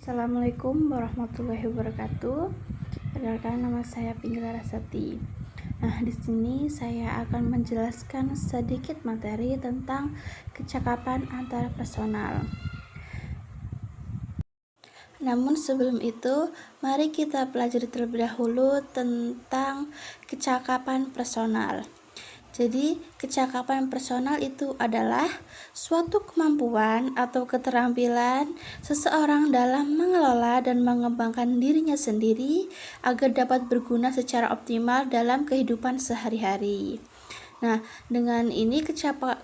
Assalamualaikum warahmatullahi wabarakatuh. Perkenalkan, nama saya Pinggil Rasati. Nah, di sini saya akan menjelaskan sedikit materi tentang kecakapan antarpersonal. Namun sebelum itu, mari kita pelajari terlebih dahulu tentang kecakapan personal. Jadi, kecakapan personal itu adalah suatu kemampuan atau keterampilan seseorang dalam mengelola dan mengembangkan dirinya sendiri agar dapat berguna secara optimal dalam kehidupan sehari-hari. Nah, dengan ini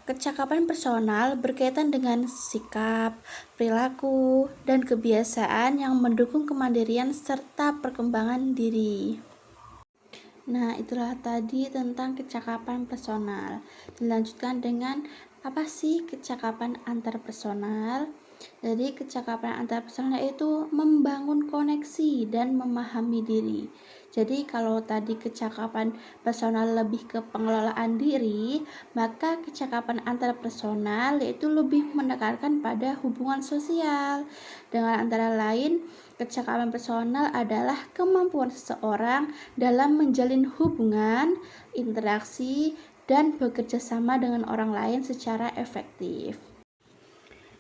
kecakapan personal berkaitan dengan sikap, perilaku, dan kebiasaan yang mendukung kemandirian serta perkembangan diri. Nah, itulah tadi tentang kecakapan personal. Dilanjutkan dengan apa sih kecakapan antarpersonal? Jadi, kecakapan antarpersonal itu membangun koneksi dan memahami diri. Jadi, kalau tadi kecakapan personal lebih ke pengelolaan diri, maka kecakapan antarpersonal yaitu lebih menekankan pada hubungan sosial. Dengan antara lain, kecakapan personal adalah kemampuan seseorang dalam menjalin hubungan, interaksi, dan bekerja sama dengan orang lain secara efektif.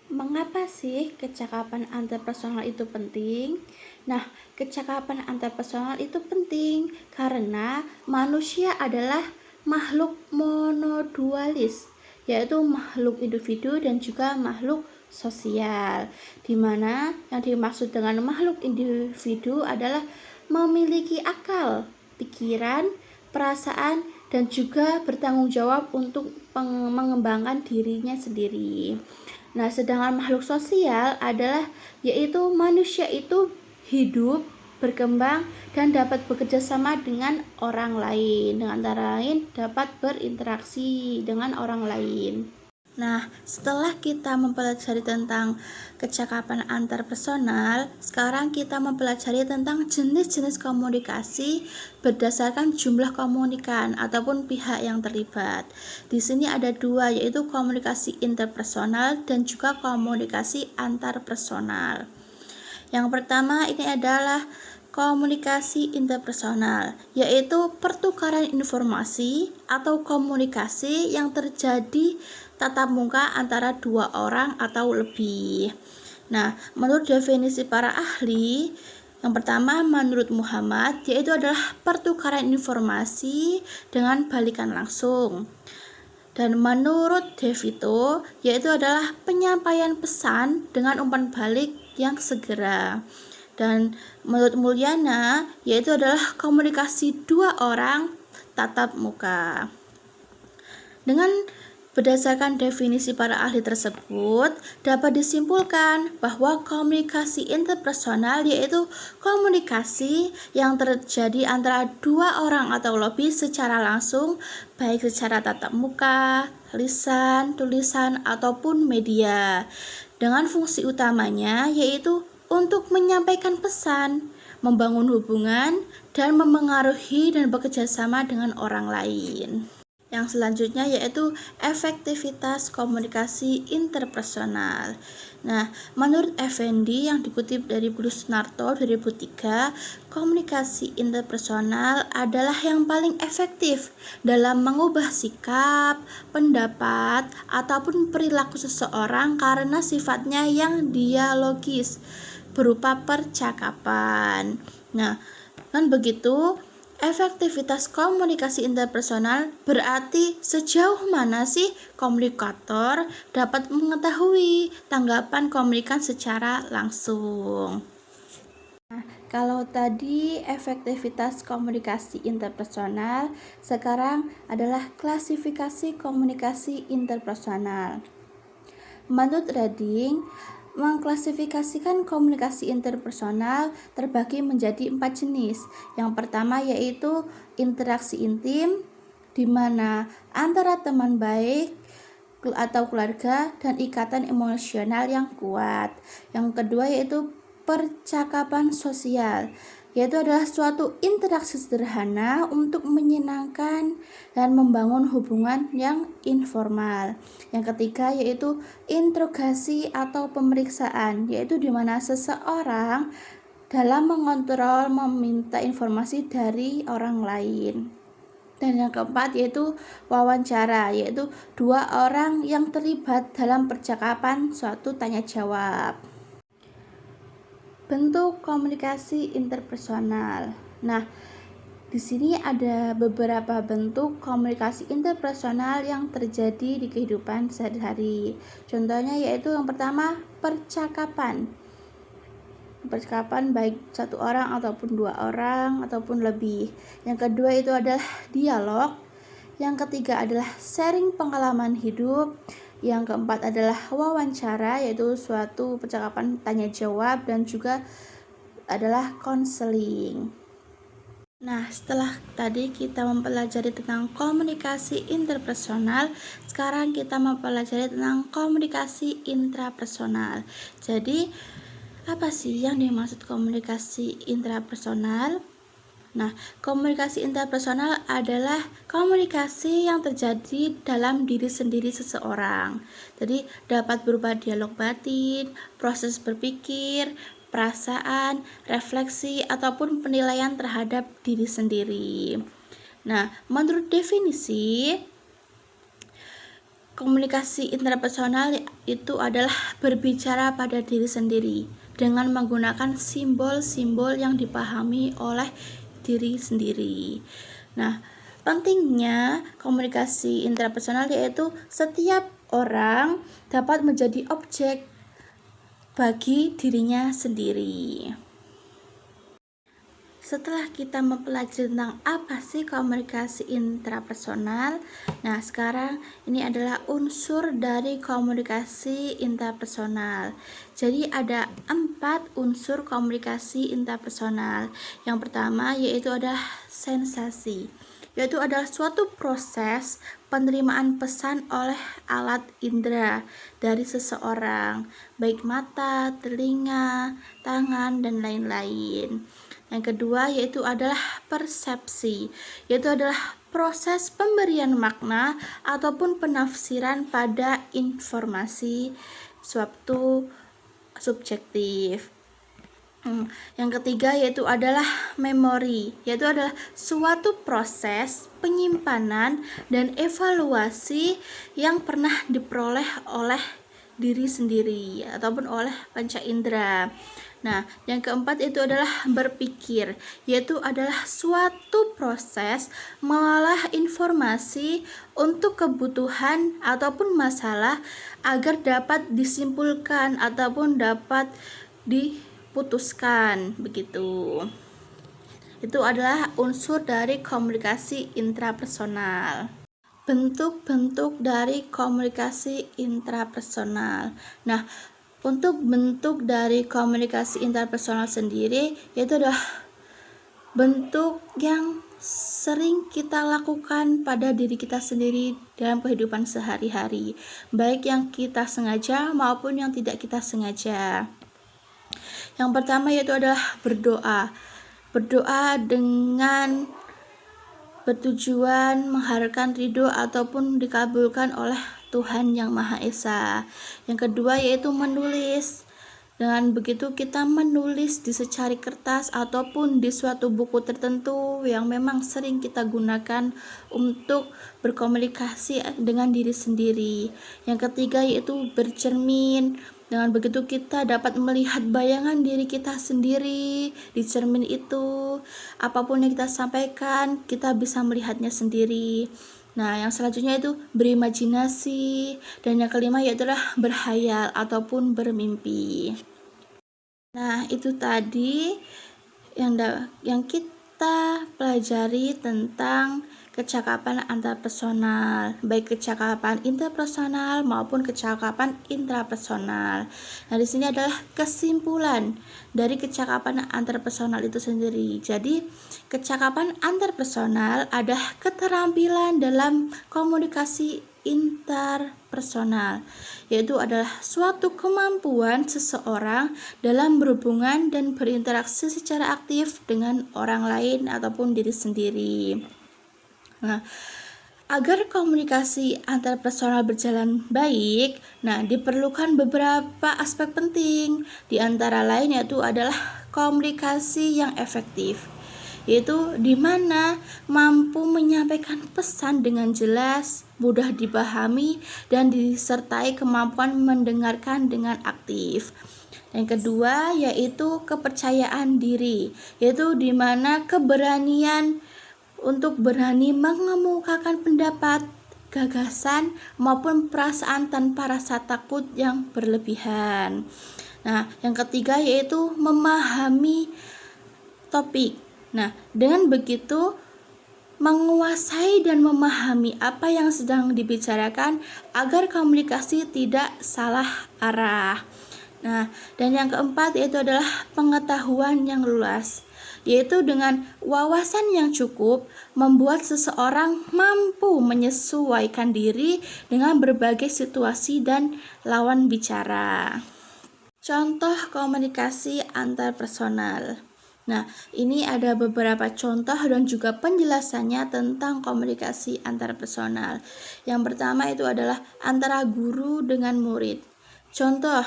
Mengapa sih kecakapan antarpersonal itu penting? Nah, kecakapan antarpersonal itu penting karena manusia adalah makhluk monodualis, yaitu makhluk individu dan juga makhluk sosial, di mana yang dimaksud dengan makhluk individu adalah memiliki akal, pikiran, perasaan, dan juga bertanggung jawab untuk mengembangkan dirinya sendiri. Nah, sedangkan makhluk sosial adalah yaitu manusia itu hidup, berkembang, dan dapat bekerja sama dengan orang lain. Dengan antara lain dapat berinteraksi dengan orang lain. Nah, setelah kita mempelajari tentang kecakapan antarpersonal, sekarang kita mempelajari tentang jenis-jenis komunikasi berdasarkan jumlah komunikan ataupun pihak yang terlibat. Di sini ada dua, yaitu komunikasi interpersonal dan juga komunikasi antarpersonal. Yang pertama ini adalah komunikasi interpersonal, yaitu pertukaran informasi atau komunikasi yang terjadi tatap muka antara dua orang atau lebih. Nah, menurut definisi para ahli, yang pertama menurut Muhammad, yaitu adalah pertukaran informasi dengan balikan langsung. Dan menurut Devito, yaitu adalah penyampaian pesan dengan umpan balik yang segera. Dan menurut Mulyana, yaitu adalah komunikasi dua orang tatap muka. Dengan berdasarkan definisi para ahli tersebut, dapat disimpulkan bahwa komunikasi interpersonal yaitu komunikasi yang terjadi antara dua orang atau lebih secara langsung, baik secara tatap muka, lisan, tulisan, ataupun media. Dengan fungsi utamanya yaitu untuk menyampaikan pesan, membangun hubungan, dan memengaruhi dan bekerja sama dengan orang lain. Yang selanjutnya yaitu efektivitas komunikasi interpersonal. Nah, menurut Effendi yang dikutip dari Bruce Narto 2003, komunikasi interpersonal adalah yang paling efektif dalam mengubah sikap, pendapat, ataupun perilaku seseorang karena sifatnya yang dialogis berupa percakapan. Nah, kan begitu. Efektivitas komunikasi interpersonal berarti sejauh mana sih komunikator dapat mengetahui tanggapan komunikan secara langsung. Nah, kalau tadi efektivitas komunikasi interpersonal, sekarang adalah klasifikasi komunikasi interpersonal. Menurut Reading, mengklasifikasikan komunikasi interpersonal terbagi menjadi 4 jenis. Yang pertama yaitu interaksi intim, di mana antara teman baik atau keluarga dan ikatan emosional yang kuat. Yang kedua yaitu percakapan sosial, yaitu adalah suatu interaksi sederhana untuk menyenangkan dan membangun hubungan yang informal. Yang ketiga yaitu interogasi atau pemeriksaan, yaitu di mana seseorang dalam mengontrol meminta informasi dari orang lain. Dan yang keempat yaitu wawancara, yaitu dua orang yang terlibat dalam percakapan suatu tanya jawab. Bentuk komunikasi interpersonal. Nah, di sini ada beberapa bentuk komunikasi interpersonal yang terjadi di kehidupan sehari-hari. Contohnya yaitu yang pertama percakapan baik satu orang ataupun dua orang ataupun lebih. Yang kedua itu adalah dialog. Yang ketiga adalah sharing pengalaman hidup. Yang keempat adalah wawancara, yaitu suatu percakapan tanya jawab, dan juga adalah konseling. Nah, setelah tadi kita mempelajari tentang komunikasi interpersonal, sekarang kita mempelajari tentang komunikasi intrapersonal. Jadi apa sih yang dimaksud komunikasi intrapersonal? Nah, komunikasi interpersonal adalah komunikasi yang terjadi dalam diri sendiri seseorang. Jadi, dapat berupa dialog batin, proses berpikir, perasaan, refleksi, ataupun penilaian terhadap diri sendiri. Nah, menurut definisi, komunikasi intrapersonal itu adalah berbicara pada diri sendiri dengan menggunakan simbol-simbol yang dipahami oleh diri sendiri. Nah, pentingnya komunikasi intrapersonal yaitu setiap orang dapat menjadi objek bagi dirinya sendiri. Setelah kita mempelajari tentang apa sih komunikasi intrapersonal, nah sekarang ini adalah unsur dari komunikasi intrapersonal. Jadi ada 4 unsur komunikasi intrapersonal. Yang pertama yaitu adalah sensasi, yaitu adalah suatu proses penerimaan pesan oleh alat indera dari seseorang, baik mata, telinga, tangan, dan lain-lain. Yang kedua yaitu adalah persepsi, yaitu adalah proses pemberian makna ataupun penafsiran pada informasi suatu subjektif. Yang ketiga yaitu adalah memori, yaitu adalah suatu proses penyimpanan dan evaluasi yang pernah diperoleh oleh diri sendiri ataupun oleh panca indera. Nah, yang keempat itu adalah berpikir, yaitu adalah suatu proses mengolah informasi untuk kebutuhan ataupun masalah agar dapat disimpulkan ataupun dapat diputuskan, begitu. Itu adalah unsur dari komunikasi intrapersonal. Bentuk-bentuk dari komunikasi intrapersonal. Nah, untuk bentuk dari komunikasi interpersonal sendiri yaitu adalah bentuk yang sering kita lakukan pada diri kita sendiri dalam kehidupan sehari-hari, baik yang kita sengaja maupun yang tidak kita sengaja. Yang pertama yaitu adalah berdoa. Berdoa dengan bertujuan mengharapkan ridho ataupun dikabulkan oleh Tuhan Yang Maha Esa. Yang kedua yaitu menulis. Dengan begitu kita menulis di secari kertas ataupun di suatu buku tertentu yang memang sering kita gunakan untuk berkomunikasi dengan diri sendiri. Yang ketiga yaitu bercermin. Dengan begitu kita dapat melihat bayangan diri kita sendiri di cermin itu. Apapun yang kita sampaikan, kita bisa melihatnya sendiri. Nah, yang selanjutnya itu berimajinasi, dan yang kelima yaitu berhayal ataupun bermimpi. Nah, itu tadi yang kita pelajari tentang kecakapan antarpersonal, baik kecakapan interpersonal maupun kecakapan intrapersonal. Nah, di sini adalah kesimpulan dari kecakapan antarpersonal itu sendiri. Jadi, kecakapan antarpersonal adalah keterampilan dalam komunikasi interpersonal, yaitu adalah suatu kemampuan seseorang dalam berhubungan dan berinteraksi secara aktif dengan orang lain ataupun diri sendiri. Nah, agar komunikasi antarpersonal berjalan baik, diperlukan beberapa aspek penting. Di antara lain yaitu adalah komunikasi yang efektif, yaitu di mana mampu menyampaikan pesan dengan jelas, mudah dipahami, dan disertai kemampuan mendengarkan dengan aktif. Yang kedua yaitu kepercayaan diri, yaitu di mana keberanian untuk berani mengemukakan pendapat, gagasan, maupun perasaan tanpa rasa takut yang berlebihan. Yang ketiga yaitu memahami topik. Dengan begitu menguasai dan memahami apa yang sedang dibicarakan agar komunikasi tidak salah arah. Dan yang keempat yaitu adalah pengetahuan yang luas, yaitu dengan wawasan yang cukup membuat seseorang mampu menyesuaikan diri dengan berbagai situasi dan lawan bicara. Contoh komunikasi antarpersonal. Ini ada beberapa contoh dan juga penjelasannya tentang komunikasi antarpersonal. Yang pertama itu adalah antara guru dengan murid. Contoh,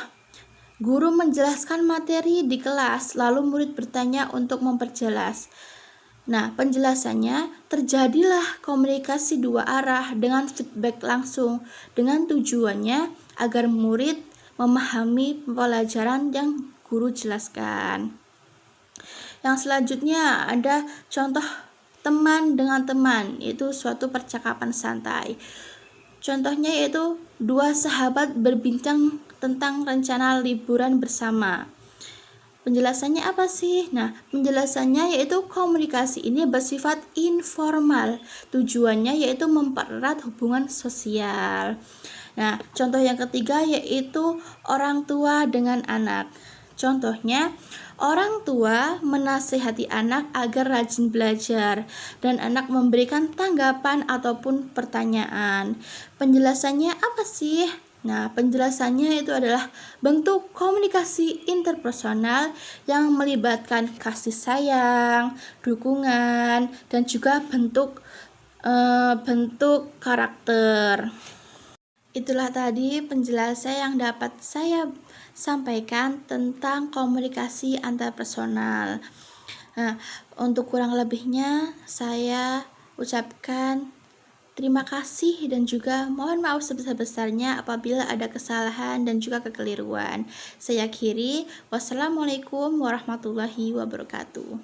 guru menjelaskan materi di kelas, lalu murid bertanya untuk memperjelas. Penjelasannya terjadilah komunikasi dua arah dengan feedback langsung, dengan tujuannya agar murid memahami pelajaran yang guru jelaskan. Yang selanjutnya ada contoh teman dengan teman, itu suatu percakapan santai. Contohnya yaitu dua sahabat berbincang tentang rencana liburan bersama. Penjelasannya apa sih? Penjelasannya yaitu komunikasi ini bersifat informal. Tujuannya yaitu mempererat hubungan sosial. Contoh yang ketiga yaitu orang tua dengan anak. Contohnya, orang tua menasihati anak agar rajin belajar dan anak memberikan tanggapan ataupun pertanyaan. Penjelasannya apa sih? Penjelasannya itu adalah bentuk komunikasi interpersonal yang melibatkan kasih sayang, dukungan, dan juga bentuk karakter. Itulah tadi penjelasan yang dapat saya sampaikan tentang komunikasi antarpersonal. Untuk kurang lebihnya saya ucapkan terima kasih dan juga mohon maaf sebesar-besarnya apabila ada kesalahan dan juga kekeliruan. Saya akhiri, wassalamualaikum warahmatullahi wabarakatuh.